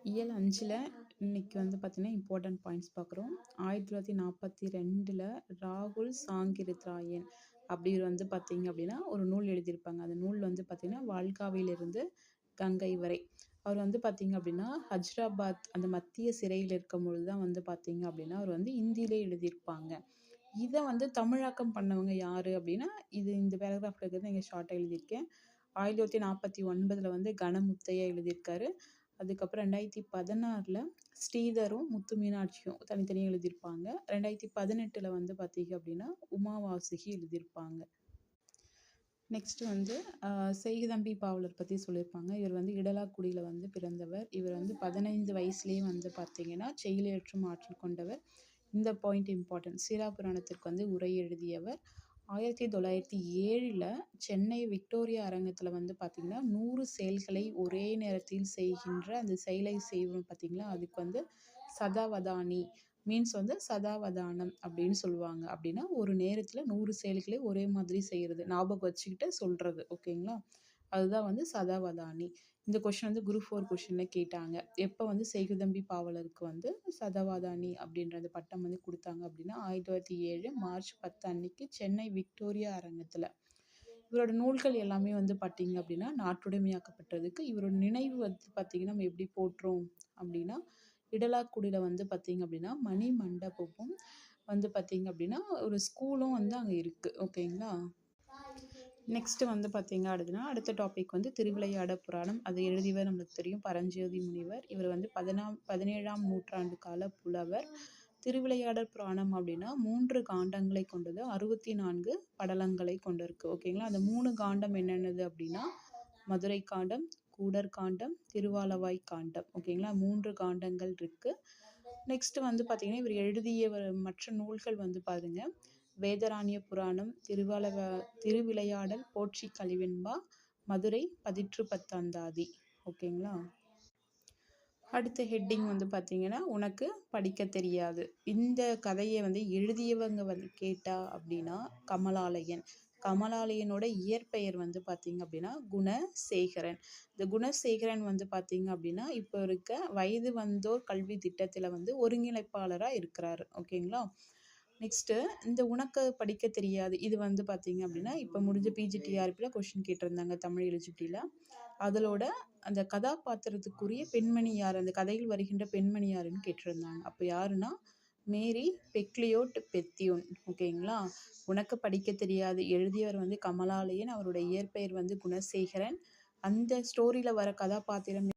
இயல் 5ல் இன்னைக்கு வந்து பார்த்தீங்கன்னா இம்பார்ட்டன்ட் பாயிண்ட்ஸ் பார்க்குறோம். 1942ல் ராகுல் சாங்கிருத்ராயன் அப்படி வந்து பார்த்தீங்க அப்படின்னா ஒரு நூல் எழுதியிருப்பாங்க. அந்த நூல் வந்து பார்த்தீங்கன்னா வால்காவிலிருந்து கங்கை வரை. அவர் வந்து பார்த்தீங்க அப்படின்னா ஹஜ்ராபாத் அந்த மத்திய சிறையில் இருக்கும்பொழுது தான் வந்து பார்த்தீங்க அப்படின்னா அவர் வந்து ஹிந்தியிலே எழுதியிருப்பாங்க. இதை வந்து தமிழாக்கம் பண்ணவங்க யாரு அப்படின்னா இந்த பேராகிராஃப்ல இருக்கிறது இங்கே ஷார்ட்டாக எழுதியிருக்கேன். 1949 வந்து கணமுத்தையா எழுதியிருக்காரு. அதுக்கப்புறம் 2016 ஸ்ரீதரும் முத்து மீனாட்சியும் தனித்தனியாக எழுதியிருப்பாங்க. 2018 வந்து பார்த்தீங்க அப்படின்னா உமா வாசுகி எழுதியிருப்பாங்க. நெக்ஸ்ட் வந்து செய்குதம்பி பாவலர் பற்றி சொல்லியிருப்பாங்க. இவர் வந்து இடலாக்குடியில் வந்து பிறந்தவர். இவர் வந்து 15 வயசுலேயே வந்து பார்த்தீங்கன்னா செயலேற்றும் ஆற்றல் கொண்டவர். இந்த பாயிண்ட் இம்பார்ட்டன்ட். சீராபுராணத்திற்கு வந்து உரை எழுதியவர். 1907 சென்னை விக்டோரியா அரங்கத்தில் வந்து பார்த்திங்கன்னா 100 செயல்களை ஒரே நேரத்தில் செய்கின்ற அந்த செயலை செய்வோம் பார்த்திங்களா, அதுக்கு வந்து சதாவதானி மீன்ஸ் வந்து சதாவதானம் அப்படின்னு சொல்லுவாங்க. அப்படின்னா ஒரு நேரத்தில் 100 செயல்களை ஒரே மாதிரி செய்கிறது, ஞாபகம் வச்சுக்கிட்டு சொல்கிறது. ஓகேங்களா, அதுதான் வந்து சதாவதானி. இந்த கொஷின் வந்து குரூப் 4 கொஷினில் கேட்டாங்க. எப்போ வந்து செய்குதம்பி பாவலருக்கு வந்து சதவாதானி அப்படின்ற பட்டம் வந்து கொடுத்தாங்க அப்படின்னா 1907 மார்ச் 10 அன்னைக்கு சென்னை விக்டோரியா அரங்கத்தில். இவரோட நூல்கள் எல்லாமே வந்து பார்த்தீங்க அப்படின்னா நாட்டுடைமையாக்கப்பட்டதுக்கு இவரோட நினைவு வந்து பார்த்தீங்கன்னா நம்ம எப்படி போற்றோம் அப்படின்னா இடலாக்குடியில் வந்து பார்த்தீங்க அப்படின்னா மணி மண்டபமும் வந்து பார்த்தீங்க அப்படின்னா ஒரு ஸ்கூலும் வந்து அங்கே இருக்குது. ஓகேங்களா, நெக்ஸ்ட் வந்து பார்த்தீங்க அப்படின்னா அடுத்த டாபிக் வந்து திருவிளையாட புராணம். அது எழுதியவர் நம்மளுக்கு தெரியும், பரஞ்சோதி முனிவர். இவர் வந்து 17ஆம் நூற்றாண்டு கால புலவர். திருவிளையாடற் புராணம் அப்படின்னா 3 காண்டங்களை கொண்டது, 64 படலங்களை கொண்டிருக்கு. ஓகேங்களா, அந்த 3 காண்டம் என்னென்னது அப்படின்னா மதுரை காண்டம், கூடர் காண்டம், திருவாலவாய் காண்டம். ஓகேங்களா, 3 காண்டங்கள் இருக்கு. நெக்ஸ்ட் வந்து பார்த்தீங்கன்னா இவர் எழுதிய மற்ற நூல்கள் வந்து பாருங்க, வேதராணிய புராணம், திருவிளையாடல், போற்றி கலிவெண்பா, மதுரை பதிற்று பத்தந்தாதி. ஓகேங்களா, அடுத்த ஹெட்டிங் வந்து பார்த்தீங்கன்னா உனக்கு படிக்க தெரியாது. இந்த கதையை வந்து எழுதியவங்க வந்து கேட்டா அப்படின்னா கமலாலயன். கமலாலயனோட இயற்பெயர் வந்து பார்த்தீங்க அப்படின்னா குணசேகரன். இந்த குணசேகரன் வந்து பார்த்தீங்க அப்படின்னா இப்போ இருக்க வயது வந்தோர் கல்வி திட்டத்தில் வந்து ஒருங்கிணைப்பாளராக இருக்கிறாரு. ஓகேங்களா, நெக்ஸ்ட்டு இந்த உனக்கு படிக்க தெரியாது இது வந்து பார்த்தீங்க அப்படின்னா இப்போ முடிஞ்ச பிஜிடிஆர்பியில் கொஷின் கேட்டிருந்தாங்க தமிழ் எலிஜிபிலிட்டியில். அதோட அந்த கதாபாத்திரத்துக்குரிய பெண்மணி யார், அந்த கதையில் வருகின்ற பெண்மணி யாருன்னு கேட்டிருந்தாங்க. அப்போ யாருன்னா மேரி பெக்லியோட் பெத்தியோன். ஓகேங்களா, உனக்கு படிக்க தெரியாது எழுதியவர் வந்து கமலாலயன், அவருடைய இயற்பெயர் வந்து குணசேகரன். அந்த ஸ்டோரியில் வர கதாபாத்திரம்